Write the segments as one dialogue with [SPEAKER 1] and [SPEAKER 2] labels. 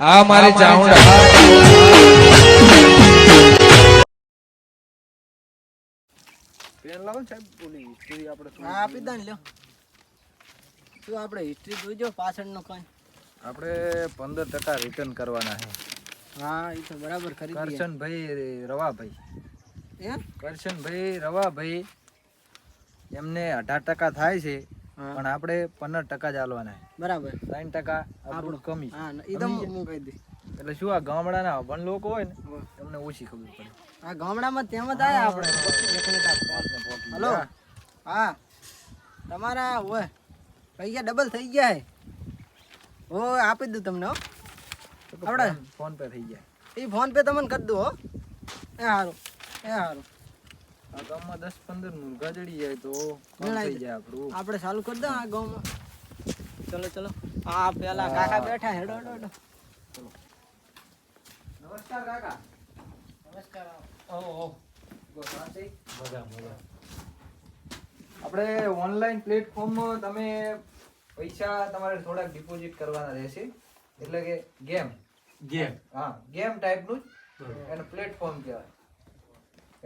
[SPEAKER 1] આ મારી ચાઉંડા
[SPEAKER 2] પેન લાવો સાહેબ બોલી હિસ્ટ્રી આપણે
[SPEAKER 3] હા આપી દો ને લ્યો શું આપણે હિસ્ટ્રી જોઈજો પાછળનો કોઈ
[SPEAKER 2] આપણે 15% રિટર્ન કરવાના છે
[SPEAKER 3] હા એ તો બરાબર ખરી
[SPEAKER 2] કરશનભાઈ રવાભાઈ
[SPEAKER 3] એ
[SPEAKER 2] કરશનભાઈ રવાભાઈ એમને 18% થાય છે પણ આપણે 15% જ આલવાના છે
[SPEAKER 3] બરાબર
[SPEAKER 2] 3% આપણું કમી
[SPEAKER 3] હા એ તો હું કહી દઈશ
[SPEAKER 2] એટલે શું આ ગામડાના અભણ લોકો હોય ને એમને ઓછી ખબર પડે
[SPEAKER 3] આ ગામડામાં તેમ જ આયા આપણે હલો હા તમારા હોય પૈસા ડબલ થઈ ગયા હે હો આપી દઉં તમને હો આપણે
[SPEAKER 2] ફોન પે થઈ જાય
[SPEAKER 3] એ ફોન પે તમને કરી દઉં હો એ સારું એ સારું
[SPEAKER 2] આ ગામમાં 10-15 મુર્ગા જડી જાય તો કામ થઈ જાય આપણું
[SPEAKER 3] આપણે ચાલુ કરી દો આ ગામમાં ચલો ચલો હા પેલા કાકા બેઠા હેડો હેડો હેડો નમસ્કાર કાકા નમસ્કાર ઓહો
[SPEAKER 2] આપણે ઓનલાઈન પ્લેટફોર્મમાં તમે પૈસા તમારે થોડાક ડિપોઝિટ કરવાના રહેશે એટલે કે ગેમ હા ગેમ ટાઈપનું જ એનું પ્લેટફોર્મ કહેવાય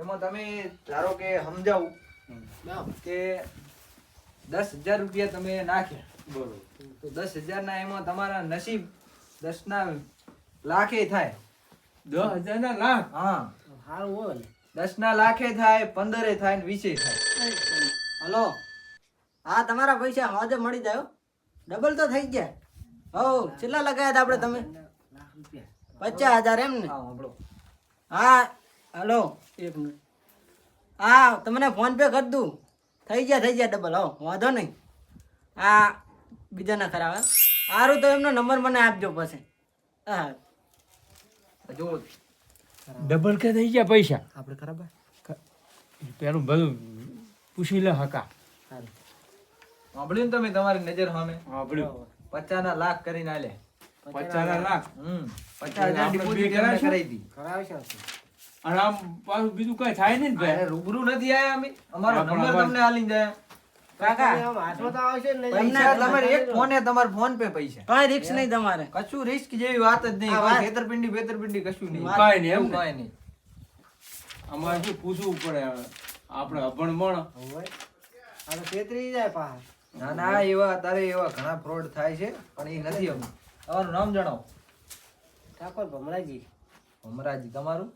[SPEAKER 2] એમાં તમે ધારો કે સમજાવું કે 10,000 રૂપિયા તમે નાખ્યા બરોબર તો 10,000 ના એમાં તમારા નસીબ 10 ના લાખે થાય
[SPEAKER 1] 10,000 ના લાખ
[SPEAKER 2] હા
[SPEAKER 3] સારું હોય
[SPEAKER 2] 10 ના લાખે થાય 15 થાય ને 20 થાય
[SPEAKER 3] હલો હા તમારા પૈસા આજે મળી જાય ડબલ તો થઈ ગયા હો કેટલા લગાયા હતા આપણે તમે 50,000 એમ ને
[SPEAKER 2] હા સાંભળો
[SPEAKER 3] હા હલો એક મિનિટ હા તમને ફોન પે કરી દઉં થઈ ગયા ડબલ હો વાંધો નહીં હા બીજાના ખરા સારું તો એમનો નંબર મને આપજો પછી હા
[SPEAKER 2] જો
[SPEAKER 1] ડબલ કે થઈ ગયા પૈસા
[SPEAKER 3] આપણે ખરાબ
[SPEAKER 1] પેલું બધું પૂછી લે હકા
[SPEAKER 2] સાંભળ્યું ને તમે તમારી નજર સામે
[SPEAKER 1] આપણું
[SPEAKER 2] 50 ના લાખ કરીને આલે
[SPEAKER 1] 50 ના લાખ
[SPEAKER 2] 50,000 ડિપોઝિટ એમને કરાવી દી
[SPEAKER 3] કરાવશો
[SPEAKER 1] અને આમ પાછું બીજું કઈ થાય ને ભાઈ
[SPEAKER 2] અરે રૂબરૂ નથી આયા અમે અમારો નંબર તમને આલી જાય
[SPEAKER 3] કાકા હાથમાં તો આવશે ને
[SPEAKER 2] પૈસા તમારે એક ફોને તમાર ફોન પે પૈસા
[SPEAKER 3] કઈ રિસ્ક નહીં તમારે
[SPEAKER 2] કશું રિસ્ક જેવી વાત જ નહીં કોઈ છેતરપિંડી કશું નહીં
[SPEAKER 1] કાંઈ નહીં એમ ને?
[SPEAKER 2] કાંઈ નહીં
[SPEAKER 1] અમારે શું પૂછવું પડે આપણે અભણ મણ
[SPEAKER 3] આ તો છેતરી જાય પા
[SPEAKER 2] ના ના એવા ઘણા ફ્રોડ થાય છે પણ એ નથી અમે તમારું નામ જણાવો
[SPEAKER 3] ઠાકોર ભમરાજી
[SPEAKER 2] હમરાજી તમારું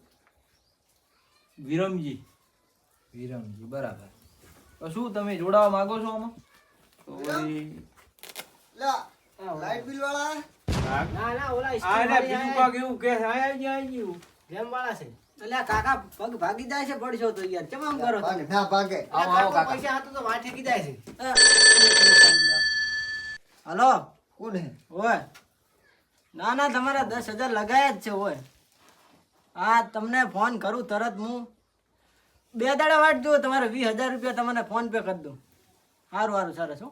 [SPEAKER 1] વિરમજી
[SPEAKER 2] વિરમજી બરાબર તો શું તમે જોડાવા માંગો છો આમાં
[SPEAKER 1] તો વળી
[SPEAKER 3] લાઈટ બિલ વાળા ના ના ઓલા
[SPEAKER 1] આ લે બીજું કાક એવું કે આઈ ગયું
[SPEAKER 3] ગેમ વાળા છે એટલે કાકા પગ ભાગી જાય છે પડશો તો યાર કેમ આમ કરો તમે?
[SPEAKER 2] ના ભાગે આવો કાકા
[SPEAKER 3] પૈસા હાથું તો વાઠી કી જાય છે હલો કોણ હે ઓય ના ના તમારા 10,000 લગાયા જ છે ઓય હા તમને ફોન કરું તરત હું 2 દાડા વાટ જો તમારે 20,000 રૂપિયા તમને ફોન પે કરી દઉં સારું સરસ હો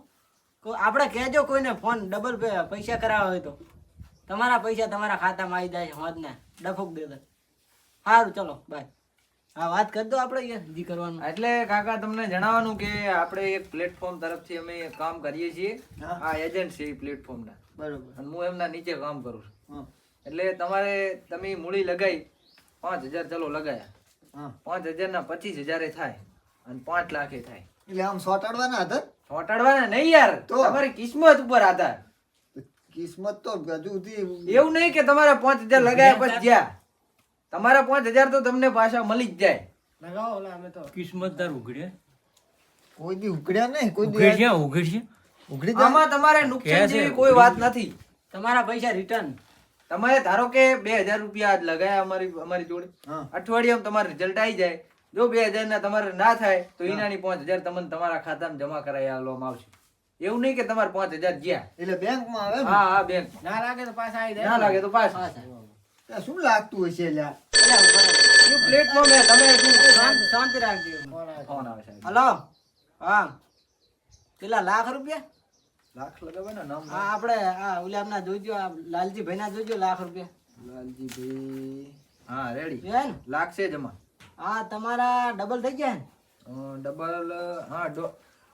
[SPEAKER 3] આપણે કહેજો કોઈને ફોન ડબલ પે પૈસા કરાવવા હોય તો તમારા પૈસા તમારા ખાતામાં આવી જાય છે હોદને ડફુક દે દે સારું ચલો બાય હા વાત કરી દો આપણે યાર જી કરવાનું
[SPEAKER 2] એટલે કાકા તમને જણાવવાનું કે આપણે એક પ્લેટફોર્મ તરફથી અમે કામ કરીએ છીએ આ એજન્ટ છે એ પ્લેટફોર્મના
[SPEAKER 3] બરોબર
[SPEAKER 2] અને હું એમના નીચે કામ કરું છું
[SPEAKER 3] હા
[SPEAKER 2] એટલે તમારે તમે મૂડી લગાઈ 5,000 ચલો લગાયા
[SPEAKER 3] હા
[SPEAKER 2] 5,000 ના 25,000 થાય અને 5 લાખે થાય
[SPEAKER 4] એટલે આમ સોટાડવાના હતા
[SPEAKER 2] ચોટાડવાના નહીં યાર
[SPEAKER 4] તો?
[SPEAKER 2] તમારી કિસ્મત ઉપર આધાર
[SPEAKER 4] કિસ્મત તો હજુ સુધી
[SPEAKER 2] એવું નહીં કે તમારે 5,000 લગાયા પછી ગયા તમારા 5,000 તો તમને પાછા મળી જ જાય
[SPEAKER 3] લગાવો ઓલા અમે તો
[SPEAKER 1] કિસ્મતદાર ઉઘડે
[SPEAKER 4] કોઈ દી ઉકળ્યા નહીં કોઈ દી
[SPEAKER 1] ઉઘડશે
[SPEAKER 4] ઉકળી જાય
[SPEAKER 2] આમાં તમારે નુકસાન
[SPEAKER 1] કે છે,
[SPEAKER 2] જેવી કોઈ વાત નથી
[SPEAKER 3] તમારા પૈસા રિટર્ન
[SPEAKER 2] તમારે ધારો કે 2,000 રૂપિયા આજ લગાયા અમારી જોડે
[SPEAKER 4] હા.
[SPEAKER 2] અઠવાડિયામાં તમારે રિઝલ્ટ આવી જાય જો 2,000 ના તમારે ના થાય તો એનાની 5,000 તમને તમારા ખાતામાં જમા કરાવી આપવામાં આવશે એવું નહીં કે તમારે 5,000 ગયા
[SPEAKER 4] એટલે બેંકમાં આવે ને
[SPEAKER 2] હા બેંક
[SPEAKER 3] ના લાગે તો પાછા આવી જાય
[SPEAKER 2] ના લાગે તો પાછા
[SPEAKER 4] ત્યાં શું લાગતું હશે લ્યા
[SPEAKER 2] શું પ્લેટફોર્મ હે તમે શું
[SPEAKER 3] શાંતિ રાખજો
[SPEAKER 2] ફોન આવે સાહેબ
[SPEAKER 3] હલો હા કેટલા લાખ રૂપિયા
[SPEAKER 2] લાખ લગાવે ને નામ
[SPEAKER 3] હા આપણે આ ઓલા આપના જોઈજો આ લાલજી ભાઈ ના જોઈજો લાખ રૂપિયા
[SPEAKER 2] લાલજીભાઈ હા રેડી
[SPEAKER 3] હે ને
[SPEAKER 2] લાખ છે જમા
[SPEAKER 3] હા તમારા ડબલ થઈ ગયા ને
[SPEAKER 2] ડબલ હા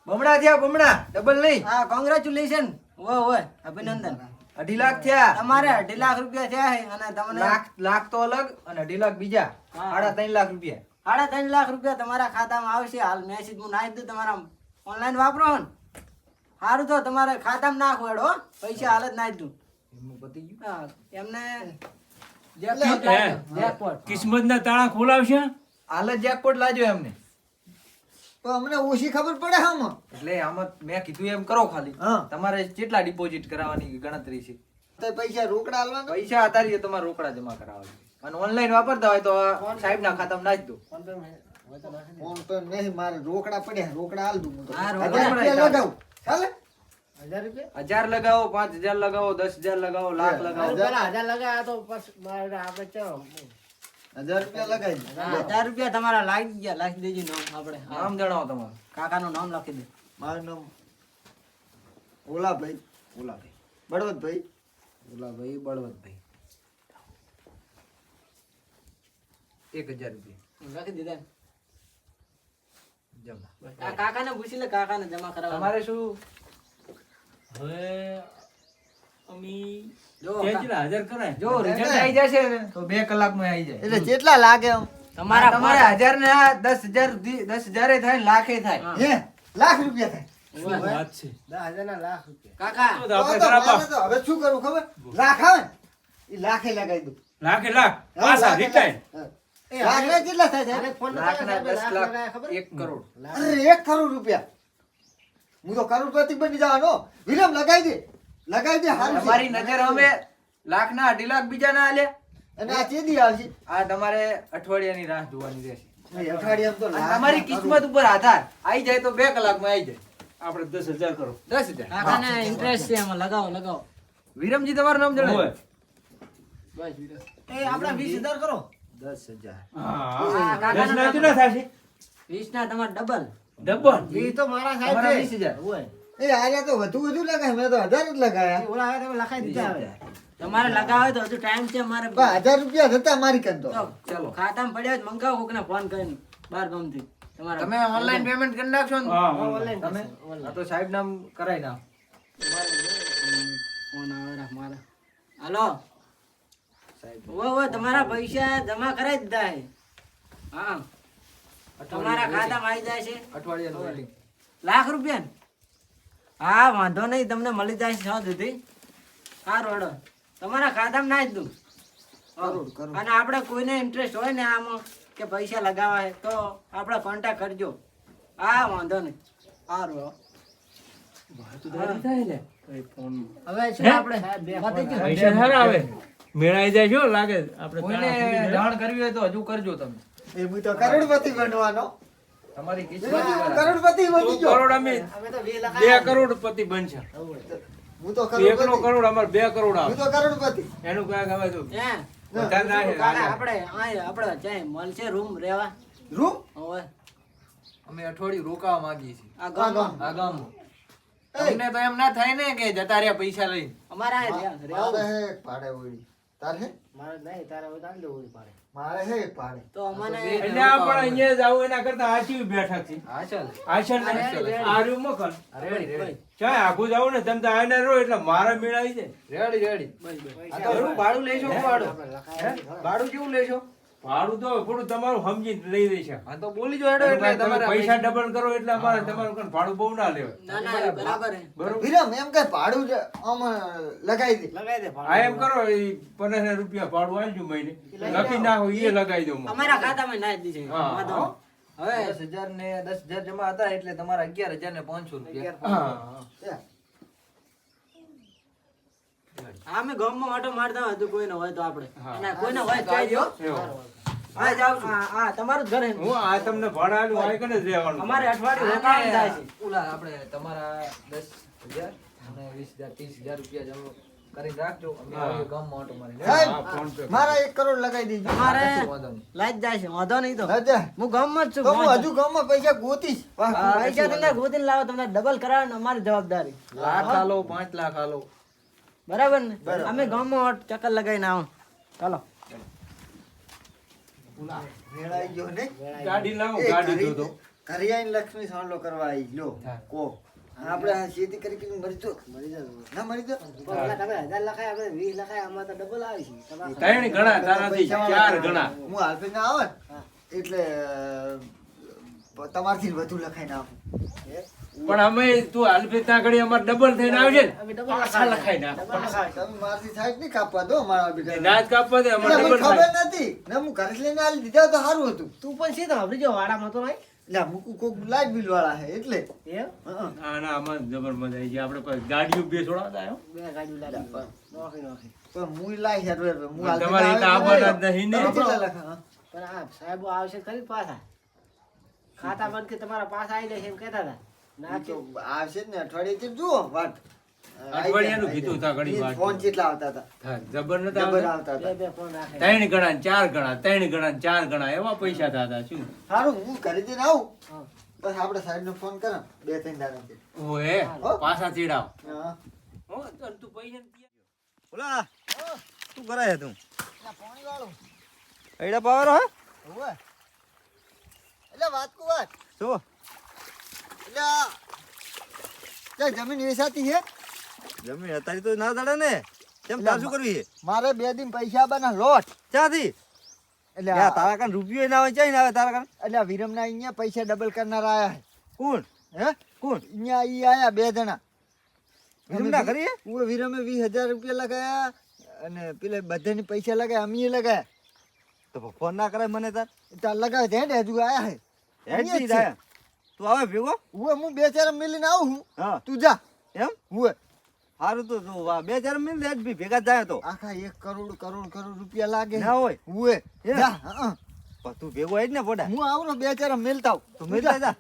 [SPEAKER 2] બમણા થયા બમણા ડબલ નહીં
[SPEAKER 3] હા કોંગ્રેચ્યુલેશન ઓય અભિનંદન
[SPEAKER 2] 2.5 લાખ થયા.
[SPEAKER 3] તમારે 2.5 લાખ રૂપિયા થયા છે અને તમને
[SPEAKER 2] લાખ તો અલગ અને 2.5 લાખ બીજા.
[SPEAKER 3] હા.
[SPEAKER 2] 3.5 લાખ રૂપિયા.
[SPEAKER 3] 3.5 લાખ રૂપિયા તમારા ખાતામાં આવશે. હાલ મેસેજ હું નાખી દઉં, તમારા ઓનલાઈન વાપરો ને સારું તો તમારે ખાતામાં નાખો હેડો હો. પૈસા હાલ જ નાખી દઉં.
[SPEAKER 2] એમનું પતી ગયું.
[SPEAKER 3] હા, એમને
[SPEAKER 1] હે? કિસ્મતના તાળા ખોલાવશે
[SPEAKER 2] હાલ જ jackpot લાજો એમને.
[SPEAKER 4] તો અમને ઓછી ખબર પડે આમાં.
[SPEAKER 2] એટલે આમાં મેં કીધું એમ કરો ખાલી.
[SPEAKER 4] હા.
[SPEAKER 2] તમારે કેટલા ડિપોઝિટ કરાવવાની ગણતરી છે?
[SPEAKER 4] તો પૈસા રોકડા આલવાના.
[SPEAKER 2] પૈસા અત્યારે તમારે રોકડા જમા કરાવવા અને ઓનલાઈન વાપરતા હોય તો સાહેબના ખાતામાં નાખી દો.
[SPEAKER 4] ફોન તો નહીં, મારે રોકડા પડ્યા, રોકડા આલ દઉં હું તો.
[SPEAKER 3] હા,
[SPEAKER 4] 1000 રૂપિયા લગાવું. ચાલે?
[SPEAKER 2] 1000 લગાવો, 5000 લગાવો, 10,000 લગાવો, લાખ લગાવો.
[SPEAKER 4] 1000 રૂપિયા લગાવી દઉં.
[SPEAKER 3] 1000 રૂપિયા તમારા લાગી ગયા. લખી દેજો નામ આપણે.
[SPEAKER 2] નામ જણાવો તમારું.
[SPEAKER 3] કાકાનું નામ લખી દે.
[SPEAKER 4] મારું નામ ઓલાભાઈ
[SPEAKER 2] ઓલાભાઈ.
[SPEAKER 4] બળવંતભાઈ.
[SPEAKER 2] ઓલાભાઈ બળવંતભાઈ. 1000 રૂપિયા
[SPEAKER 3] લખી દીધા.
[SPEAKER 2] જમા.
[SPEAKER 3] આ કાકાને પૂછી લે, કાકાને જમા કરાવવા.
[SPEAKER 2] તમારે શું
[SPEAKER 1] હવે અમી
[SPEAKER 3] જો
[SPEAKER 1] કેટલા હજાર કરાય
[SPEAKER 2] જો રિઝલ્ટ આવી જશે ને તો 2 કલાકમાં આવી જાય.
[SPEAKER 4] એટલે કેટલા લાગે આમ?
[SPEAKER 3] તમારા
[SPEAKER 2] તમારે 1000 ને આ 10,000 સુધી 10,000 થાય ને લાખે થાય.
[SPEAKER 4] હે લાખ રૂપિયા થાય.
[SPEAKER 1] શું વાત છે
[SPEAKER 3] કાકા
[SPEAKER 1] તો
[SPEAKER 4] તો
[SPEAKER 1] આપણે
[SPEAKER 4] તો
[SPEAKER 1] ખરાબ
[SPEAKER 4] મારે તો હવે શું કરું ખબર? લાખ આવે ને, ઈ લાખે લગાવી દઉં.
[SPEAKER 1] લાખ
[SPEAKER 4] હા,
[SPEAKER 1] પાછા
[SPEAKER 4] લાખે
[SPEAKER 1] રિટાયર
[SPEAKER 4] લગાવી. લાખના કેટલા થાય સાહેબ?
[SPEAKER 2] લાખના 10 લાખ 1 કરોડ.
[SPEAKER 4] અરે 1 કરોડ રૂપિયા. હું તો કરોડપતિ બની જવાનો. વિરમ લગાવી દે, લગાવી દે. હારું છે.
[SPEAKER 2] તમારી નજર હવે લાખના 2.5 લાખ બીજા ના આલે.
[SPEAKER 4] અને આ ચેદી આવશે?
[SPEAKER 2] આ તમારે અઠવાડિયાની રાહ જોવાની રહેશે.
[SPEAKER 4] નહીં, અઠવાડિયામાં તો
[SPEAKER 2] અને
[SPEAKER 4] લાખ
[SPEAKER 2] તમારી કિસ્મત ઉપર આધાર. આવી જાય તો 2 કલાકમાં આવી જાય.
[SPEAKER 1] આપણે 10,000 કરો
[SPEAKER 2] 10,000.
[SPEAKER 3] કાકાને ઇન્ટરેસ્ટ છે એમાં. લગાવો લગાવો.
[SPEAKER 2] વિરમજી તમારું નામ જણાવો.
[SPEAKER 1] હોય.
[SPEAKER 3] બસ વિરમ.
[SPEAKER 4] એ આપણે 20,000 કરો.
[SPEAKER 2] 10,000.
[SPEAKER 1] હા
[SPEAKER 3] કાકાનું
[SPEAKER 1] 10 ના કેટલા થશે
[SPEAKER 3] 20 ના તમારે ડબલ.
[SPEAKER 1] ડબલ
[SPEAKER 4] એ તો મારા
[SPEAKER 2] તમારા
[SPEAKER 4] સાહેબ
[SPEAKER 2] 20,000.
[SPEAKER 4] એ આર્યા તો વધુ લગાય. મેં તો 1000 જ લગાયા.
[SPEAKER 3] તમારે લગાવે તો હજુ ટાઈમ છે મારે.
[SPEAKER 4] પણ 1000 રૂપિયા થતા મારી કંતો.
[SPEAKER 3] તો
[SPEAKER 2] ચાલો.
[SPEAKER 3] ખાતામાં પડ્યા જ મંગાવો કોકને ફોન કરીને બાર ગામથી. તમારા
[SPEAKER 2] તમે ઓનલાઈન પેમેન્ટ કરી નાખશો ને?
[SPEAKER 1] હા,
[SPEAKER 2] તમે આ તો સાહેબ નામ કરાઈ નાખ.
[SPEAKER 3] ફોન આવે રા મારા. હાલો ઓ તમારા પૈસા જમા કરાવી દીધા છે. હા તમારા ખાતામાં આવી જાય છે
[SPEAKER 2] અઠવાડિયાનું waiting.
[SPEAKER 3] લાખ રૂપિયા ને? હા વાંધો નહીં, તમને મળી જાય છે 6 સુધી. સારું હેડો તમારા ખાતામાં નાખી દઉં.
[SPEAKER 4] કરોડ.
[SPEAKER 3] અને આપણે કોઈને ઇન્ટરેસ્ટ હોય ને આમાં કે પૈસા લગાવવા હોય તો આપણે કોન્ટેક્ટ કરજો. હા વાંધો નહીં. સારું હો. હવે શું આપણે પતી ગયું?
[SPEAKER 1] પૈસા સારા આવે મેળાઈ જાય છો લાગે આપણે
[SPEAKER 2] કોઈને જાણ કરવી હોય તો હજુ કરજો તમે.
[SPEAKER 4] એ હું તો કરોડપતિ બનવાનો.
[SPEAKER 2] તમારી કિસ્મત
[SPEAKER 4] હું
[SPEAKER 2] ઉપર આધાર.
[SPEAKER 4] કરોડપતિ બની ગયો.
[SPEAKER 1] કરોડ અમે 2 કરોડપતિ બનશે
[SPEAKER 4] હું તો
[SPEAKER 1] એકનો
[SPEAKER 4] કરોડપતિ.
[SPEAKER 1] કરોડ અમારે 2 કરોડ
[SPEAKER 4] હું
[SPEAKER 1] આવે
[SPEAKER 4] તો કરોડપતિ.
[SPEAKER 1] એનું કાંઈક હવે તો
[SPEAKER 3] હે
[SPEAKER 1] વધારે ના છે.
[SPEAKER 3] કાકા આપણે આપણે ચાય મળશે રૂમ રહેવા.
[SPEAKER 4] રૂમ?
[SPEAKER 3] હવે
[SPEAKER 2] અમે અઠવાડિયું રોકાવા માંગીએ છીએ
[SPEAKER 3] આ ગામમાં
[SPEAKER 2] આ ગામમાં. તમને તો એમ ના થાય ને કે જતા રહ્યા પૈસા લઈને.
[SPEAKER 3] અમારા
[SPEAKER 4] મારે
[SPEAKER 3] રહેવું.
[SPEAKER 4] હે એક ભાડે ઓળી. તારે હે? મારે હે એક ભાડે.
[SPEAKER 3] તો અમને
[SPEAKER 1] એટલે આપણે અહીંયા જ આવું એના કરતા આચી બેઠા છે
[SPEAKER 2] હા ચાલ.
[SPEAKER 1] આશા ને આ રૂમ મોકલ
[SPEAKER 2] રેડી રેડી
[SPEAKER 1] ચાય આખું જાવ ને તમે તો આને રહો એટલે મારા મેળાઈ જાય
[SPEAKER 2] રેડી રેડી. આ તો શું ભાડું લેશો કે ભાડું? હે? ભાડું કેવું લેશો?
[SPEAKER 1] ભાડું તો થોડું તમારું સમજીને લઈ દેશે
[SPEAKER 2] આ તો બોલી જો હેડો એટલે
[SPEAKER 1] તમે
[SPEAKER 2] તમારા
[SPEAKER 1] પૈસા ડબલ કરો એટલે અમારે તમારું કણ ભાડું બહુ ના લેવાય
[SPEAKER 3] ના ના એ બરાબર હે.
[SPEAKER 1] બરોબર
[SPEAKER 4] વિરમ એમ કે ભાડું જ આમ લગાવી દે.
[SPEAKER 1] આ એમ કરો એ 15,000 રૂપિયા ભાડું આલજો મહિને લખી નાખો એ લગાવી દઉં
[SPEAKER 3] અમારા ખાતામાં નાખી દીધું છે.
[SPEAKER 1] હા.
[SPEAKER 3] વાંધો નહીં. હવે
[SPEAKER 2] 10,000 ને 10,000 જમા હતા એટલે તમારા 11,000 ને 500 રૂપિયા.
[SPEAKER 1] હા
[SPEAKER 3] અમે ગામમાં ઓટો મારતા હોય તો કોઈને હોય તો આપણે
[SPEAKER 1] હા.
[SPEAKER 3] અને કોઈને હોય તો કહેજો.
[SPEAKER 1] એવું.
[SPEAKER 3] હા જાવ છું. હા તમારું જ ઘર હે.
[SPEAKER 1] હું આ તમને ભાડા આલું આ કને જ રહેવાનું
[SPEAKER 3] અમારે અઠવાડિયું રોકાવાનું થાય છે.
[SPEAKER 2] ઓલા આપણે તમારા 10,000 અને 20,000 30,000 રૂપિયા જમા કરીને રાખજો. અમે
[SPEAKER 1] હા.
[SPEAKER 2] આવીએ ગામમાં ઓટો મારીને.
[SPEAKER 4] સાહેબ
[SPEAKER 1] હા, ફોન પે કરો.
[SPEAKER 4] મારા 1 કરોડ લગાવી દેજો.
[SPEAKER 3] અમારે
[SPEAKER 2] વાંધો નહીં.
[SPEAKER 3] લાઈ જ જાય છે વાંધો નહીં તો
[SPEAKER 4] હજાર.
[SPEAKER 3] હું ગામમાં જ છું.
[SPEAKER 4] તો હું હજુ ગામમાં પૈસા ગોતીશ. વાહ.
[SPEAKER 3] પૈસા તમને ગોતીને લાવો, તમને ડબલ કરાવવાનું અમારી જવાબદારી.
[SPEAKER 2] લાખ આલો 5 લાખ આલો.
[SPEAKER 3] બરાબર ને?
[SPEAKER 4] બરાબર.
[SPEAKER 3] અમે ગામમાં ચક્કર લગાવીને આવો. ચાલો
[SPEAKER 4] મેળાઈ ગયો ને?
[SPEAKER 1] ગાડી લાવો
[SPEAKER 4] એ
[SPEAKER 1] ગાડી
[SPEAKER 4] ઘરે-
[SPEAKER 1] જોતો
[SPEAKER 4] ઘરે આવીને લક્ષ્મી સાંડલો કરવા આવી લો
[SPEAKER 1] હા.
[SPEAKER 4] કો આપણે આ ખેતી કરી કરીને મરી જો ના મરી જો
[SPEAKER 3] પણ તમે 1000 લખાય આપણે 20 લખાય આમાં તો ડબલ આવી છે તમારા
[SPEAKER 1] ત્રણ ગણા તારાથી 4 ગણા
[SPEAKER 4] હું હાલફે ના આવે ને, એટલે તમારથી વધુ લખાઈ નાખું.
[SPEAKER 1] પણ અમે તું હાલફેત ના ઘડી અમાર ડબલ થઈને આવશે ને
[SPEAKER 3] અમે ડબલ
[SPEAKER 1] પાછા લખાઈ ના
[SPEAKER 4] તમે મારથી સાઈડ નહીં કાપવા દો મારા બેટા.
[SPEAKER 1] નાચ કાપવા દે અમાર
[SPEAKER 4] એટલે મને
[SPEAKER 1] ડબલ
[SPEAKER 4] ખબર
[SPEAKER 1] થાય
[SPEAKER 4] નથી ને હું ઘરે જ લઈને આલી દીધા તો સારું હતું.
[SPEAKER 3] તું પણ છે તો આપણી જો વાડામાં તો નહીં
[SPEAKER 4] એટલે મુકુ કોક લાઈટ બિલ વાળા છે એટલે
[SPEAKER 3] એમ
[SPEAKER 1] ના ના અમાર જબર મજા આવી ગઈ આપણે કોઈ ગાડીઓ બે છોડાવતા આવ્યો
[SPEAKER 3] બે ગાડી લાવી નોખી
[SPEAKER 4] પણ હું લાઈ છે એટલે હું હાલફે
[SPEAKER 1] તમારે
[SPEAKER 4] ના
[SPEAKER 1] એટલે
[SPEAKER 4] આવે
[SPEAKER 1] આવવાના જ નહીં ને.
[SPEAKER 4] તમે કેટલા લખા? હા.
[SPEAKER 3] પણ આ સાહેબો આવશે ખરી પાછા ખાતા બંધ કે તમારા પાછા આવી જશે એમ કહેતા હતા ના
[SPEAKER 4] ઈ તો આવશે જ ને અઠવાડિયે જુઓ વાત
[SPEAKER 1] અઠવાડિયાનું કીધું તા ઘડી
[SPEAKER 4] ઈ
[SPEAKER 1] વાત.
[SPEAKER 4] ફોન કેટલા આવતા હતા
[SPEAKER 1] હા, જબર નતા
[SPEAKER 4] જબર
[SPEAKER 1] આવતા?
[SPEAKER 4] આવતા
[SPEAKER 3] બે
[SPEAKER 4] હતા.
[SPEAKER 3] ફોન રાખે
[SPEAKER 1] 3 ગણા ને 4 ગણા 3 ગણા ને 4 ગણા એવા પૈસા થતા શું
[SPEAKER 4] સારું હું ઘરે જઈને આવું
[SPEAKER 3] હા.
[SPEAKER 4] બસ આપણે સાહેબ નો ફોન કરો 2-3 દાડા
[SPEAKER 1] ઓએ પાછા ચીડાવ
[SPEAKER 4] હા
[SPEAKER 1] હો તો તું પૈસા નથી
[SPEAKER 5] ઓલા શું કરાય તું
[SPEAKER 4] પાણી વાળું
[SPEAKER 5] એડા પાવર હે
[SPEAKER 4] ઓવે એટલે વાત કો વાત
[SPEAKER 5] શું
[SPEAKER 4] એટલે આ જમીન વેચાતી છે
[SPEAKER 5] જમીન અત્યારે તો ના દડે ને કેમ તાર શું કરવી છે
[SPEAKER 4] મારે 2 દિન પૈસા આબાના લોટ
[SPEAKER 5] ક્યાંથી
[SPEAKER 4] એટલે
[SPEAKER 5] યા તારા કાન રૂપિયો ના આવે ચાઈ ના આવે તારા કાન
[SPEAKER 4] એટલે આ વિરમના અહીંયા પૈસા ડબલ કરનાર આયા
[SPEAKER 5] કોણ
[SPEAKER 4] હે
[SPEAKER 5] કોણ
[SPEAKER 4] અહીંયા ઈ આયા 2 જણા
[SPEAKER 5] વિરમ ના કરીએ
[SPEAKER 4] હું વિરમે 20,000 રૂપિયા લગાયા અને પેલે બધાની પૈસા લગાયા અમે લગાયા
[SPEAKER 5] તો ફોન ના કરે મને તાર
[SPEAKER 4] તાર લગાવે છે હે હજુ આયા હે
[SPEAKER 5] હેડ જી દાયા તું આવે ભેગો
[SPEAKER 4] હું 2-4 મિલીને આવું હું
[SPEAKER 5] હા
[SPEAKER 4] તું જા
[SPEAKER 5] એમ
[SPEAKER 4] હું
[SPEAKER 5] સારું તો તું વાહ 2-4 મિલ દે ભી ભેગા જાય તો
[SPEAKER 4] આખા 1 કરોડ રૂપિયા લાગે
[SPEAKER 5] ના હોય
[SPEAKER 4] હુએ
[SPEAKER 5] હે?
[SPEAKER 4] જા હા
[SPEAKER 5] પણ તું ભેગો હેડ ને પોડા
[SPEAKER 4] હું આવરો 2-4 મિલતા આવું.
[SPEAKER 5] તું મિલ જા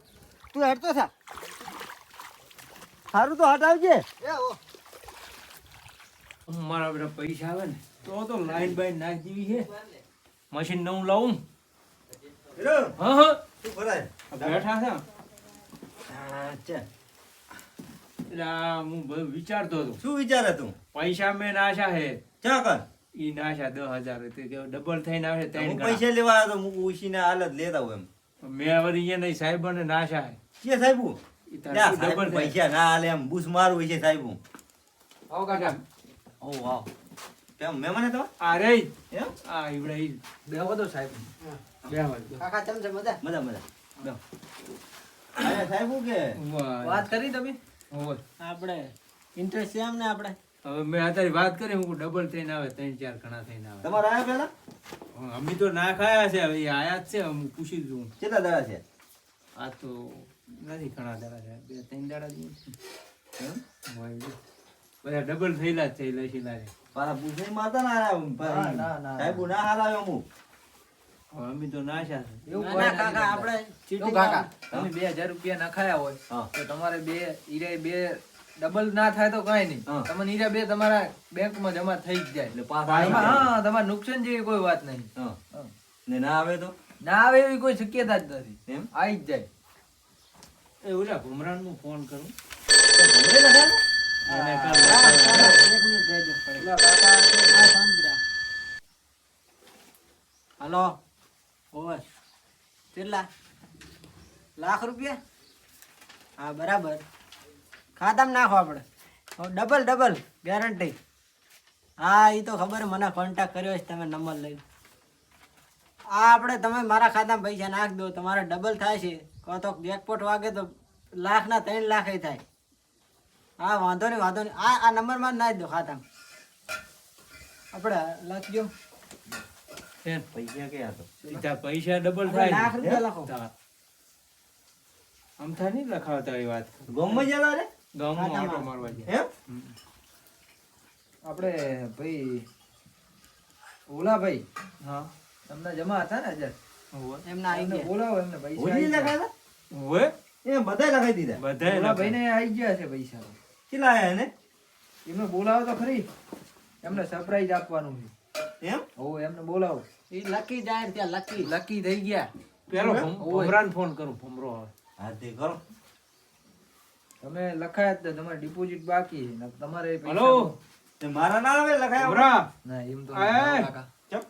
[SPEAKER 4] તું હેડતો થા
[SPEAKER 5] સારું તો હટ આવજે
[SPEAKER 4] એ ઓ
[SPEAKER 1] મારા બધા પૈસા આવે ને તો લાઈન બાઈન નાખી દેવી છે મશીન નવું લાવું હા હા
[SPEAKER 5] શું કરાય
[SPEAKER 1] આ બેઠા છે
[SPEAKER 5] અચ્છા
[SPEAKER 1] એટલે આ હું બધું વિચારતો હતો
[SPEAKER 5] શું વિચારે તું
[SPEAKER 1] પૈસા મેં નાશા હે
[SPEAKER 5] ક્યાં કર
[SPEAKER 1] ઈ નાશા 10,000 તે ડબલ થઈને આવે 3
[SPEAKER 5] હું
[SPEAKER 1] ગણા
[SPEAKER 5] પૈસા લેવા આવ્યો તો હું ઉછીને હાલત લેતા હોય એમ
[SPEAKER 1] મેં વળી અહીંયા નહીં સાહેબને નાશા હે
[SPEAKER 5] કે સાહેબ
[SPEAKER 1] ઈ તારે ડબલ
[SPEAKER 5] પૈસા ના હાલે એમ બૂસ મારવું છે સાહેબ
[SPEAKER 2] આવો કાકા
[SPEAKER 5] ઓ વાવ કેમ મહેમાન હતા
[SPEAKER 1] અરે
[SPEAKER 5] એમ
[SPEAKER 1] આ ઈવડે ઈ
[SPEAKER 2] બેહો તો સાહેબ
[SPEAKER 1] બેહવા દો.
[SPEAKER 3] કાકા ચમ છે મજા
[SPEAKER 5] મજા મજા બેહો. અરે સાહેબ કે
[SPEAKER 1] વાહ.
[SPEAKER 2] વાત કરી તમે
[SPEAKER 1] ઓય.
[SPEAKER 3] આપણે ઇન્ટરેસ્ટ છે એમ ને આપણે
[SPEAKER 1] હવે મેં અત્યારે વાત કરી હું ડબલ થઈને આવે 3-4 ગણા થઈને આવે
[SPEAKER 5] તમારે આયા પેલા
[SPEAKER 1] અમે તો ના ખાયા છે હવે ઈ આયા જ છે હું પૂછી દઉં
[SPEAKER 5] કેટલા દાડા છે
[SPEAKER 1] આ તો નથી ઘણા દાડા છે 2-3 દાડા જેવું છે.
[SPEAKER 5] એમ?
[SPEAKER 1] હોય છે. બધા ડબલ થયેલા જ છે ઈ લસી લાગે
[SPEAKER 5] મારા બૂસ નહીં મારતા ના
[SPEAKER 2] ના, ના.
[SPEAKER 5] સાહેબ ના હાલાયો હું
[SPEAKER 1] હવે અમે તો નાશા છે
[SPEAKER 2] એવું
[SPEAKER 3] ના,
[SPEAKER 2] કોઈ
[SPEAKER 3] ના,
[SPEAKER 2] નથી
[SPEAKER 3] કાકા
[SPEAKER 2] કરતા.
[SPEAKER 3] આપણે
[SPEAKER 2] એવું
[SPEAKER 3] ચીટિંગ
[SPEAKER 2] કાકા તમે 2,000 રૂપિયા નખાયા હોય
[SPEAKER 5] હા.
[SPEAKER 2] તો તમારે બે ડબલ ના થાય તો કઈ નહીં
[SPEAKER 5] હા.
[SPEAKER 2] તમને હીરા બે તમારા બેંકમાં જમા થઈ જ જાય
[SPEAKER 5] એટલે પાસ
[SPEAKER 2] એમાં
[SPEAKER 5] આવી
[SPEAKER 2] હા તમારે નુકસાન જેવી કોઈ વાત નહીં
[SPEAKER 5] હા.
[SPEAKER 2] હા.
[SPEAKER 5] ને ના આવે તો
[SPEAKER 2] ના આવે એવી કોઈ શક્યતા જ નથી
[SPEAKER 5] એમ
[SPEAKER 2] આવી જ જાય
[SPEAKER 1] એ ઓલા ભમરાનું ફોન કરું
[SPEAKER 5] તો ભમરે લગાડો?
[SPEAKER 1] એને કર
[SPEAKER 3] એક મિનિટ રહેજો
[SPEAKER 2] પેલા કાકા છે,
[SPEAKER 3] હા શાંતિ રાખ હલો ઓવર કેટલા લાખ રૂપિયા હા બરાબર ખાતામાં નાખો આપણે ડબલ ડબલ ગેરંટી હા એ તો ખબર મને કોન્ટેક્ટ કર્યો છે તમે નંબર લઈ આ આપણે તમે મારા ખાતામાં પૈસા નાખ દો તમારે ડબલ થાય છે કહો તો જેકપોટ વાગે તો લાખના 3 લાખ થાય હા વાંધો નહીં આ નંબરમાં જ નાખી દો ખાતામાં આપણે લખજો
[SPEAKER 5] પૈસા ક્યાં તો
[SPEAKER 1] સીધા પૈસા ડબલ
[SPEAKER 3] આપણે
[SPEAKER 1] થાય
[SPEAKER 3] લાખ રૂપિયા લખો
[SPEAKER 1] આમ થાય નહીં લખાવતા એ વાત
[SPEAKER 5] ગોમમાં જતા રે
[SPEAKER 1] ગામમાં આંટો મારવા જાય
[SPEAKER 5] એમ
[SPEAKER 2] આપણે ભાઈ ઓલા ભાઈ
[SPEAKER 1] હા
[SPEAKER 2] તમને જમા હતા ને હજાર
[SPEAKER 3] એમના આવી
[SPEAKER 2] એમને
[SPEAKER 3] ગયા
[SPEAKER 2] બોલાવો એમને પૈસા
[SPEAKER 5] હોલી
[SPEAKER 2] આવી ગયા.
[SPEAKER 5] લગાડ્યા
[SPEAKER 1] ઓય
[SPEAKER 5] એમ બધાય લગાવી દીધા
[SPEAKER 1] બધાય
[SPEAKER 2] ઓલા
[SPEAKER 1] લખાય.
[SPEAKER 2] ભાઈને આવી ગયા છે પૈસા
[SPEAKER 5] કેટલા આયા એને
[SPEAKER 2] એમને બોલાવો તો ખરી એમને સરપ્રાઈઝ આપવાનું છે
[SPEAKER 5] એમ
[SPEAKER 2] હો એમને બોલાવો
[SPEAKER 3] એ લકી જાય ત્યાં લકી
[SPEAKER 2] લકી થઈ ગયા
[SPEAKER 1] પેલો
[SPEAKER 2] ઓય.
[SPEAKER 1] ભમરાને ફોન કરું ભમરો આવે
[SPEAKER 5] હા તે કરો
[SPEAKER 2] તમે લખાયા જ તો તમારે ડિપોઝિટ બાકી છે. ને તમારે પૈસા
[SPEAKER 1] હલો
[SPEAKER 5] તે મારા ના આવે લખાયા
[SPEAKER 1] ભમરા
[SPEAKER 2] ના એમ તો
[SPEAKER 1] આય.
[SPEAKER 2] નહીં, કાકા.
[SPEAKER 5] ચપ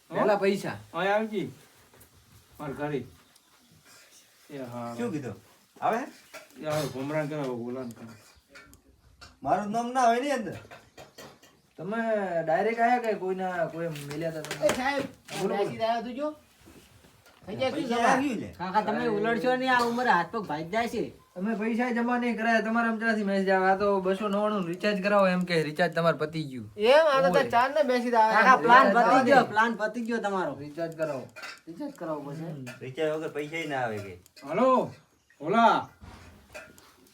[SPEAKER 2] પહેલા પૈસા
[SPEAKER 1] અહીં આવજી માર ઘરે એ હા
[SPEAKER 5] શું કીધું આવે
[SPEAKER 1] યાર ભમરાન કરાવો બોલાન કરો.
[SPEAKER 5] મારું નામ ના હોય ને અંદર
[SPEAKER 2] તમે ડાયરેક્ટ આયા કે કોઈ મળ્યા હતા તમે?
[SPEAKER 3] સાહેબ બેસી રહ્યા તું જો થઈ જાય શું
[SPEAKER 5] પૈસા
[SPEAKER 3] જમા?
[SPEAKER 5] આવ્યું લે
[SPEAKER 3] કાકા તમે ઉલટશો નહીં, આ ઉંમરે હાથ પગ ભાઈ જાય છે.
[SPEAKER 2] તમે પૈસા જમા નહીં કરાયા, તમારા અમદાવાદથી મેસેજ આવે. આ તો 299 રિચાર્જ કરાવો એમ કે રિચાર્જ તમારે પતી ગયું.
[SPEAKER 3] એમ આ તો ચાર ને બેસી કાકા પ્લાન પતી ગયો, પ્લાન પતી ગયો તમારો.
[SPEAKER 2] રિચાર્જ કરાવો.
[SPEAKER 3] રિચાર્જ કરાવવો પડશે.
[SPEAKER 5] રિચાર્જ વગર પૈસા ના આવે કે
[SPEAKER 1] હલો ઓલા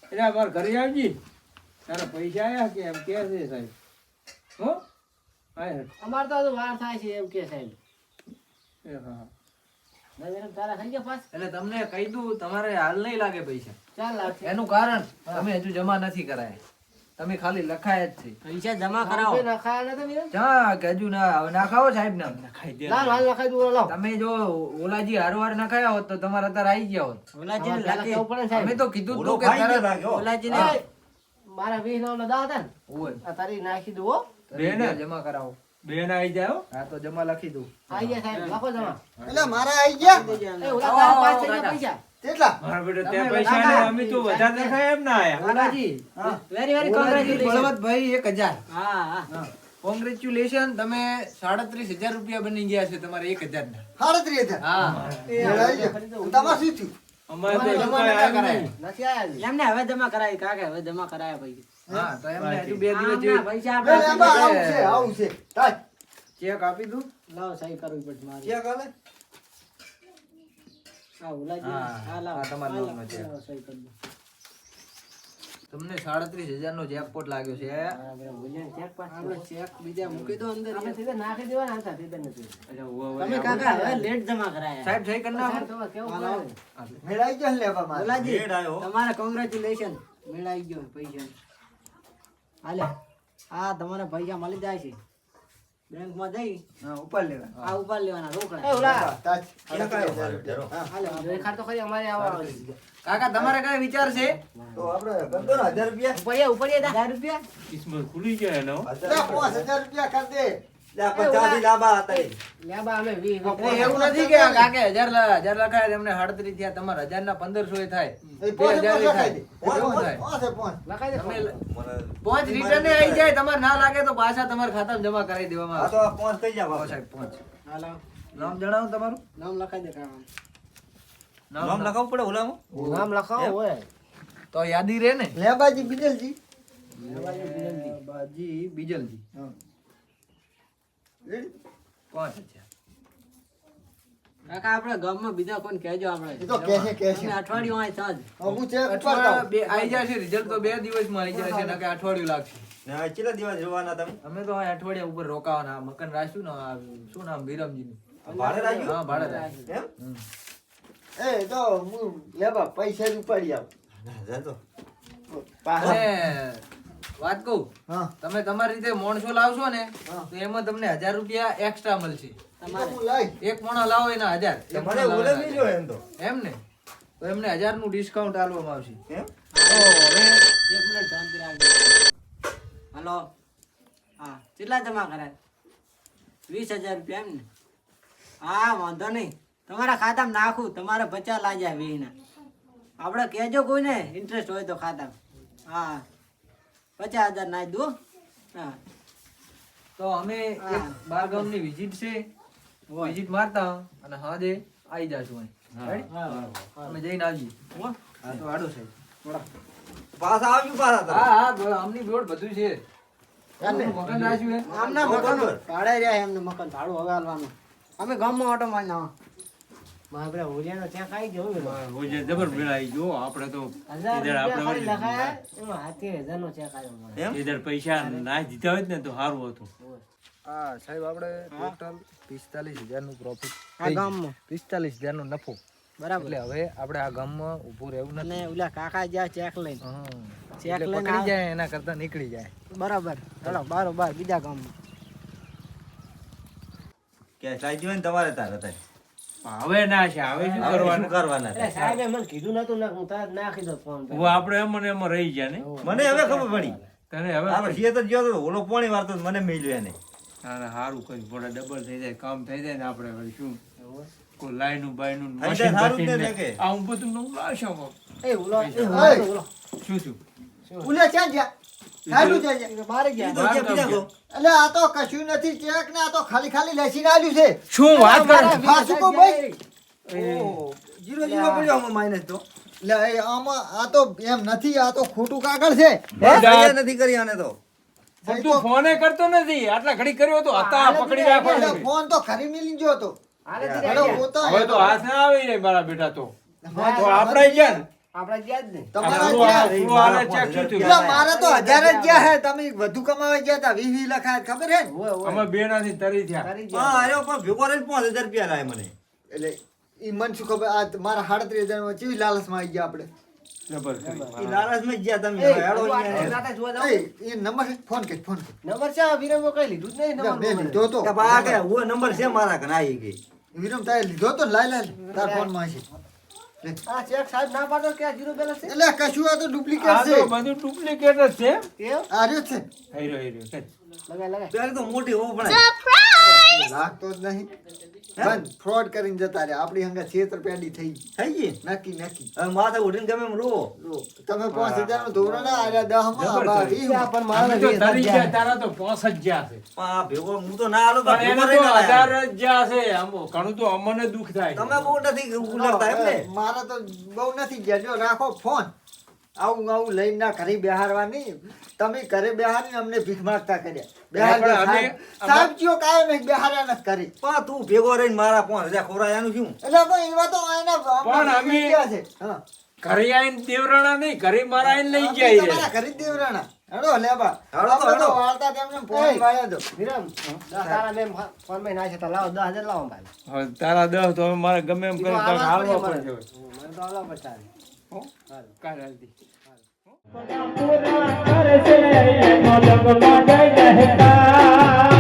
[SPEAKER 1] એટલે મારા ઘરે આવજી. તારા પૈસા આયા કે એમ કે છે સાહેબ? હો આય
[SPEAKER 3] અમારે તો હજુ વાર થાય છે એમ કે સાહેબ.
[SPEAKER 1] એ હા
[SPEAKER 3] નવીન તારા થઈ ગયા પાસ
[SPEAKER 2] એટલે તમને કહી દઉં, તમારે હાલ નહીં લાગે પૈસા.
[SPEAKER 3] 4 લાખ છે.
[SPEAKER 2] એનું કારણ તમે હજુ જમા નથી કરાયા, તમે ખાલી લખાયા જ છે.
[SPEAKER 3] પૈસા જમા કરાવો. નખાયા નથી મીરા?
[SPEAKER 2] ચા કે હજુ ના ખાઓ સાહેબ નામ.
[SPEAKER 1] ખાઈ દે.
[SPEAKER 3] લાલ હાલ નખાઈ દઉં લાવ.
[SPEAKER 2] તમે જો ઓલાજી હારવાર નખાયા હોત તો તમારે અત્યારે આવી ગયા હોત.
[SPEAKER 3] ઓલાજીને લાગે ઉપર ને સાહેબ.
[SPEAKER 2] અમે તો કીધું જ
[SPEAKER 5] ઓલો
[SPEAKER 2] તું કે
[SPEAKER 5] ખાઈ ગયો
[SPEAKER 2] તરત
[SPEAKER 5] લાગ્યો
[SPEAKER 3] ઓલાજીને મારા 20 નો દા હતા ને
[SPEAKER 2] ઓય,
[SPEAKER 3] આ તારી નાખી દઉં હો.
[SPEAKER 1] બે ને?
[SPEAKER 2] જમા કરાવો.
[SPEAKER 1] બેન આવી જાઓ.
[SPEAKER 2] હા તો જમા લખી દઉં.
[SPEAKER 3] આઈ ગયા સાહેબ લખો જમા.
[SPEAKER 4] એટલે મારા આવી ગયા
[SPEAKER 3] એ ઓલા તારા પાસ થઈ ગયા પૈસા.
[SPEAKER 4] કેટલા
[SPEAKER 1] મારા બેટા ત્યાં
[SPEAKER 2] તમે
[SPEAKER 1] પૈસા
[SPEAKER 2] કાકા,
[SPEAKER 1] ને અમે તો વધારે દેખાય એમ ના આયા.
[SPEAKER 2] ઓલાજી
[SPEAKER 3] વેરી વેરી
[SPEAKER 2] ઓલાજી
[SPEAKER 3] કોંગ્રેચ્યુલેશન.
[SPEAKER 2] બળવંતભાઈ 1000.
[SPEAKER 3] હા હા
[SPEAKER 2] કોંગ્રેચ્યુલેશન, તમે 37,000 રૂપિયા બની ગયા છે તમારે 1000 ના.
[SPEAKER 4] 37,000
[SPEAKER 2] હા
[SPEAKER 4] મેળાઈ ગયા. તમારે શું થયું?
[SPEAKER 1] અમારે તો
[SPEAKER 2] જમા
[SPEAKER 1] કઈ
[SPEAKER 2] નતા
[SPEAKER 1] આવ્યું
[SPEAKER 2] કરાયા.
[SPEAKER 1] નહીં.
[SPEAKER 3] નથી આયા એમને હવે જમા કરાય કાકા, હવે જમા કરાયા પૈસા.
[SPEAKER 2] હા તો એમને હજુ 2 દિવસ
[SPEAKER 3] આમના
[SPEAKER 2] જેવી
[SPEAKER 3] પૈસા
[SPEAKER 4] બે
[SPEAKER 3] આપણે
[SPEAKER 4] એમાં આવું છે આવું છે તાજ.
[SPEAKER 2] ચેક આપી દઉં.
[SPEAKER 3] લાવો સહી કરવી પડશે મારી.
[SPEAKER 5] ક્યાં કાલે
[SPEAKER 3] હા ઓલાજી
[SPEAKER 2] હા,
[SPEAKER 3] હા લાવો.
[SPEAKER 2] હા, તમારા
[SPEAKER 3] હા,
[SPEAKER 2] નામનો છે.
[SPEAKER 3] લાવો, સહી કરી દો.
[SPEAKER 2] તમને 37,000 નો જેકપોટ લાગ્યો છે.
[SPEAKER 3] આપણે બોલ્યા ને ચેક પાસ
[SPEAKER 2] આપણે ચેક બીજા મૂકી દો અંદર.
[SPEAKER 3] આપણે સીધા નાખી દેવાના હતા સીધા નથી.
[SPEAKER 1] એટલે ઉવા
[SPEAKER 3] તમે કાકા હવે લેટ જમા કરાયા.
[SPEAKER 2] સાહેબ સહી કરી નાખો.
[SPEAKER 3] તમારે કેવું
[SPEAKER 2] હા,
[SPEAKER 3] પડે?
[SPEAKER 2] લાવો.
[SPEAKER 4] મેળાઈ ગયા ને લેવા મારે.
[SPEAKER 3] ઓલાજી
[SPEAKER 5] લેટ આવ્યો.
[SPEAKER 3] તમારે કોંગ્રેચ્યુલેશન મેળાઈ ગયો પૈસા. હાલે આ તમારે પૈસા મળી જાય છે. બેંકમાં જઈ
[SPEAKER 2] હા ઉપર લેવા.
[SPEAKER 3] આ ઉપાડ લેવાના રોકડા.
[SPEAKER 4] તાજ.
[SPEAKER 5] ક્યાં કાયો મારો ધરો?
[SPEAKER 3] હાલે રેખાડ તો ખરી અમારે આવા
[SPEAKER 2] કાકા તમારે કઈ વિચાર છે?
[SPEAKER 4] તો આપણે ગંદો ને 1000 રૂપિયા.
[SPEAKER 3] ઉપડ્યા ઉપડ્યા 1000 રૂપિયા.
[SPEAKER 1] કિસ્મત ખુલી જાય એનો.
[SPEAKER 4] લે 5000 રૂપિયા કરી દે.
[SPEAKER 5] લે 50 લાંબા હતા એ.
[SPEAKER 3] લેબા અમે 20
[SPEAKER 2] એટલે એવું નથી કે કાકે 1000 લખાય એમને 37 થયા, તમારે 1000 ના 1500 એ થાય,
[SPEAKER 4] એ
[SPEAKER 2] 2000 એ
[SPEAKER 4] પોંચ
[SPEAKER 2] થાય. એવું થાય.
[SPEAKER 4] પોંચ.
[SPEAKER 3] લખાઈ દે.
[SPEAKER 2] તમે
[SPEAKER 5] મને
[SPEAKER 2] 5 રિટર્ન આવી જાય, તમારે ના લાગે તો પાછા તમારા ખાતામાં જમા કરાવી દેવામાં
[SPEAKER 5] આ
[SPEAKER 2] આવશે.
[SPEAKER 5] તો 5 કઈ જા
[SPEAKER 2] આવો
[SPEAKER 5] બાપા.
[SPEAKER 2] સાહેબ 5.
[SPEAKER 3] હાલો
[SPEAKER 2] નામ જણાવો તમારું.
[SPEAKER 3] નામ લખાઈ દે કાકા.
[SPEAKER 5] નામ લખાવવું પડે ઓલામાં
[SPEAKER 3] નામ લખાવો હોય.
[SPEAKER 2] તો યાદી રહે ને.
[SPEAKER 4] લેબાજી બિજલજી.
[SPEAKER 2] બાજી બીજલજી.
[SPEAKER 4] રેડી?
[SPEAKER 2] 5000.
[SPEAKER 3] કાકા આપણે ગામમાં બીજા કોણ કહેજો આપણે.
[SPEAKER 4] એ તો કહેશે કહેશે.
[SPEAKER 3] અમે અઠવાડિયું અહીં સાંજ.
[SPEAKER 4] હું છે
[SPEAKER 2] અઠવાડિયા બે આવી જશે, રિઝલ્ટ તો 2 દિવસમાં આવી જશે, નકે અઠવાડિયું લાગશે.
[SPEAKER 5] ને આ કેટલા દિવસ જોવાના તમે
[SPEAKER 2] અમે તો આ અઠવાડિયા ઉપર રોકાવાના. મકાન રાખ્યું ને આ શું નામ વિરમજીનું.
[SPEAKER 5] ભાડે રાખ્યું
[SPEAKER 2] હા ભાડે રાખ્યું.
[SPEAKER 5] એમ
[SPEAKER 4] એ તો હું લેબા પૈસા જ ઉપાડી આવું.
[SPEAKER 5] જતો
[SPEAKER 2] અને વાત કહું,
[SPEAKER 4] હા.
[SPEAKER 2] તમે તમારી રીતે માણસો લાવશો ને તો એમાં તમને 1000 રૂપિયા એક્સ્ટ્રા મળશે.
[SPEAKER 4] તમારે હું લાઈ.
[SPEAKER 2] એક મોણા લાવો એના 1000. એક
[SPEAKER 5] મને
[SPEAKER 2] મોણા લાવો
[SPEAKER 5] ઓલે
[SPEAKER 2] એના
[SPEAKER 5] નહીં જો એમ તો
[SPEAKER 2] 1000. એમ ને તો એમને 1000 નું ડિસ્કાઉન્ટ આપવામાં આવશે.
[SPEAKER 5] એમ
[SPEAKER 2] તો હવે
[SPEAKER 3] એક મિનિટ શાંતિ રાખજો. હાલો હા કેટલા જમા કરાય? 20000 રૂપિયા એમ ને? હા વાંધો નહીં, તમારા ખાતામાં નાખું. તમારે 50 લાગ્યા 20 ના. આપણે કહેજો કોઈને ઇન્ટરેસ્ટ હોય તો ખાતામાં. હા 50,000 નાખી દો. હા
[SPEAKER 2] તો અમે
[SPEAKER 3] હા.
[SPEAKER 2] એક બાર ગામની વિઝિટ છે, વિઝિટ મારતા અને હાજે આવી જાશું અહીં. Ready?
[SPEAKER 3] હા
[SPEAKER 2] અમે જઈને આવીએ.
[SPEAKER 3] હો?
[SPEAKER 2] હા તો આડો સાહેબ.
[SPEAKER 5] પાછા આવજો પાછા તમે.
[SPEAKER 2] હા આમની બોર્ડ બધું છે. મકાન રાખ્યું હે.
[SPEAKER 3] આમના
[SPEAKER 5] બરોબર.
[SPEAKER 3] મકાન ભાડે રહ્યા એમને મકાન ભાડું હવે હાલવાનું. અમે ગામમાં ઓટો મારી ના મારા પેલા હોલિયાનો ત્યાં ખાઈ ગયો
[SPEAKER 1] હોજે જબર મેળાઈ ગયો. આપણે તો
[SPEAKER 3] 1000
[SPEAKER 1] આપણે
[SPEAKER 3] રૂપિયા ખાલી
[SPEAKER 1] વળી
[SPEAKER 3] લખાયા એમાં 70,000 નો ચેક આવ્યો મને.
[SPEAKER 5] એમ
[SPEAKER 1] ઈધર પૈસા ના જીતા હોત ને તો સારું હતું.
[SPEAKER 2] હા સાહેબ આપણે ટોટલ 45,000 નું પ્રોફિટ.
[SPEAKER 3] આ ગામમાં
[SPEAKER 2] 45,000 નો નફો.
[SPEAKER 3] બરાબર.
[SPEAKER 2] એટલે હવે આપણે આ ગામમાં ઊભું રહેવું નથી.
[SPEAKER 3] અને ઓલા કાકા જ્યાં ચેક લઈને
[SPEAKER 2] હા.
[SPEAKER 3] ચેક
[SPEAKER 2] એટલે
[SPEAKER 3] લઈને
[SPEAKER 2] પકડી
[SPEAKER 3] આવે.
[SPEAKER 2] જાય એના કરતા નીકળી જાય.
[SPEAKER 3] બરાબર ચલો બારોબાર બીજા ગામમાં.
[SPEAKER 5] કે સાઈડ હોય ને તમારે તાર હતા
[SPEAKER 1] હવે ના છે, હવે શું કરવાનું?
[SPEAKER 5] કરવાના
[SPEAKER 3] એટલે સાહેબે મને કીધું નતું ને હું તરત નાખી દો ફોન.
[SPEAKER 1] હવે આપણે એમ ને એમાં રહી ગયા ને.
[SPEAKER 5] મને હવે ખબર પડી
[SPEAKER 1] તને હવે
[SPEAKER 5] આપણે છીએ તો જ્યો તો ઓલો પોણી વારતો તો મને મેલ્યો એને
[SPEAKER 1] તારે સારું કરી થોડા ડબલ થઈ જાય, કામ થઈ જાય ને આપણે વળી શું કોઈ લાઈનું બાઈનું
[SPEAKER 5] થઈ જાય સારું જ ને
[SPEAKER 1] મશીન
[SPEAKER 5] કે.
[SPEAKER 1] આ હું બધું નવું લાવશો.
[SPEAKER 3] એ ઓલો એ
[SPEAKER 4] ઓય.
[SPEAKER 3] ઓલો
[SPEAKER 1] શું શું
[SPEAKER 4] ઉલે ક્યાં ગયા સાહેબ જાય છે.
[SPEAKER 3] મારે
[SPEAKER 5] ઈ
[SPEAKER 3] ગયા
[SPEAKER 5] તો ગયા બીજા કહો.
[SPEAKER 4] એટલે આ તો કશું નથી ચેક ને આ તો ખાલી ખાલી લેસીને આલ્યું છે
[SPEAKER 1] શું વાત કરે
[SPEAKER 4] હાચું કહું ભાઈ
[SPEAKER 5] ઓહો, 0-0 પડ્યો આમાં માઇનસ તો.
[SPEAKER 4] લે એ આમાં આ તો એમ નથી આ તો ખોટું કાગળ છે
[SPEAKER 5] સહી નથી કરી આને તો.
[SPEAKER 1] પણ તું ફોને કરતો નથી આટલા ઘડી કર્યો તો હતા પકડી રાખો
[SPEAKER 4] એટલે ફોન તો ખરી મિલી ગયો હતો
[SPEAKER 3] હાલે
[SPEAKER 4] હેડો, હું તો
[SPEAKER 1] હવે તો હાથ ના આવી રે મારા બેટા તો
[SPEAKER 4] હા,
[SPEAKER 1] તો આપણે ગયા ને
[SPEAKER 3] આપણે ગયા જ નહીં
[SPEAKER 4] તમારા
[SPEAKER 1] આપણું
[SPEAKER 4] ગયા.
[SPEAKER 1] આપણું હાલે check શું થયું?
[SPEAKER 4] એટલે મારા તો 1000 જ ગયા હે તમે વધુ કમાવા ગયા હતા 20 લખાય ખબર હે ને?
[SPEAKER 3] ઓય ઓય
[SPEAKER 1] અમે બે નાથી તરી થયા
[SPEAKER 3] કરી
[SPEAKER 5] હા,
[SPEAKER 3] ગયા
[SPEAKER 5] અરે પણ ભેગો રહીને 5000 રૂપિયા લાય મને.
[SPEAKER 4] એટલે ઈ મન શું ખબર આ મારા 38000 માં કેવી લાલચમાં આવી ગયા આપણે
[SPEAKER 1] જબર કરી.
[SPEAKER 5] ઈ લાલચમાં જ ગયા તમે.
[SPEAKER 3] એ
[SPEAKER 5] હેડો
[SPEAKER 3] તું આ
[SPEAKER 5] અહીંયા.
[SPEAKER 3] રાતે જોવા જાવ
[SPEAKER 4] એ એ નંબર છે? ફોન કર ફોન કર
[SPEAKER 3] નંબર છે આ વિરમો કઈ લીધું જ નહીં નંબર
[SPEAKER 4] બે
[SPEAKER 3] નંબર.
[SPEAKER 4] લીધો તો
[SPEAKER 5] કે બા કે હું નંબર છે મારા કને આવી ગઈ.
[SPEAKER 4] વિરમ તારે લીધો તો ને? લાય લાય તાર ફોન માં છે
[SPEAKER 3] આ ચેક સાહેબ ના પાડો કે આ જીરો બેલેન્સ છે
[SPEAKER 4] એટલે કશું આ તો
[SPEAKER 1] આ
[SPEAKER 4] ડુપ્લિકેટ
[SPEAKER 1] તો
[SPEAKER 4] છે
[SPEAKER 1] બધું ડુપ્લિકેટ જ છે
[SPEAKER 3] કેમ
[SPEAKER 4] આ રહ્યો છે
[SPEAKER 1] હેરો હેરો કર.
[SPEAKER 3] લગાય લગાય
[SPEAKER 5] પેલી તો મોટી હોવું પડે.
[SPEAKER 4] લાગતો જ નહીં બંધ ફ્રોડ કરીને જતા રહ્યા આપણી હંગા છેતરપિંડી થઈ ગઈ.
[SPEAKER 5] થઈ ગઈ.
[SPEAKER 4] નક્કી નક્કી
[SPEAKER 5] હવે માથે ઉઠીને ગમે એમ રોવો.
[SPEAKER 4] લો, તમે 5000 નું ધોરણ આલ્યા 10 માં
[SPEAKER 1] જબર
[SPEAKER 4] બા
[SPEAKER 1] કરી.
[SPEAKER 4] 20
[SPEAKER 3] પણ
[SPEAKER 1] અમે
[SPEAKER 3] મારે
[SPEAKER 1] તો
[SPEAKER 3] 20,000
[SPEAKER 1] તરી ગયા તારા તો 5 જ ગયા છે
[SPEAKER 5] પણ આ ભેગો હું તો ના આલો તો
[SPEAKER 1] પણ
[SPEAKER 5] ભેગો
[SPEAKER 1] એને તો
[SPEAKER 5] રહીને લાયા.
[SPEAKER 1] 1000 જ ગયા છે આમ ઘણું તો અમને દુઃખ થાય
[SPEAKER 5] તમે બહુ નથી ઉલટતા એમ ને.
[SPEAKER 4] મારા તો બહુ નથી ગયા જો રાખો ફોન આવું આવું લઈને ના ઘરે બેહારવાની તમે ઘરે બેહારીને અમને ભીખ માંગતા કર્યા બેહાર
[SPEAKER 1] પણ અમે-
[SPEAKER 4] સાહેબ કયો કાયમ એક બેહાર્યા નથી કરી
[SPEAKER 5] પણ તું ભેગો રહીને મારા 5000 ખવડાય એનું શું?
[SPEAKER 4] એટલે પણ એવા તો એના
[SPEAKER 1] પણ અમે-
[SPEAKER 4] ગયા છે હા
[SPEAKER 1] ઘરે આવીને દેવરાણા નહીં ઘરે મારા આવીને લઈ
[SPEAKER 4] અમે
[SPEAKER 1] જાય
[SPEAKER 4] તમારા ઘરે જ દેવરાણા હેડો લેબા
[SPEAKER 5] હેડો તો,
[SPEAKER 4] આપણે તો
[SPEAKER 5] હેડો.
[SPEAKER 4] વાળતા તેમને ફોન વાળ્યા દો
[SPEAKER 3] વિરમ તારા મેં ફોન માં ના છે તો લાવો 10,000 લાવો ભાઈ
[SPEAKER 1] હવે તારા 10 તો હવે મારે ગમે એમ
[SPEAKER 3] ઈ તો
[SPEAKER 1] કરીને
[SPEAKER 3] આલવા જ
[SPEAKER 1] હાલવા
[SPEAKER 3] પડે
[SPEAKER 1] પડશે હવે.
[SPEAKER 3] મને તો આલવા પડે તારે.
[SPEAKER 1] હો? કાલ હાલતી.
[SPEAKER 6] પૂરા કરશે મોલક માં જય જયકાર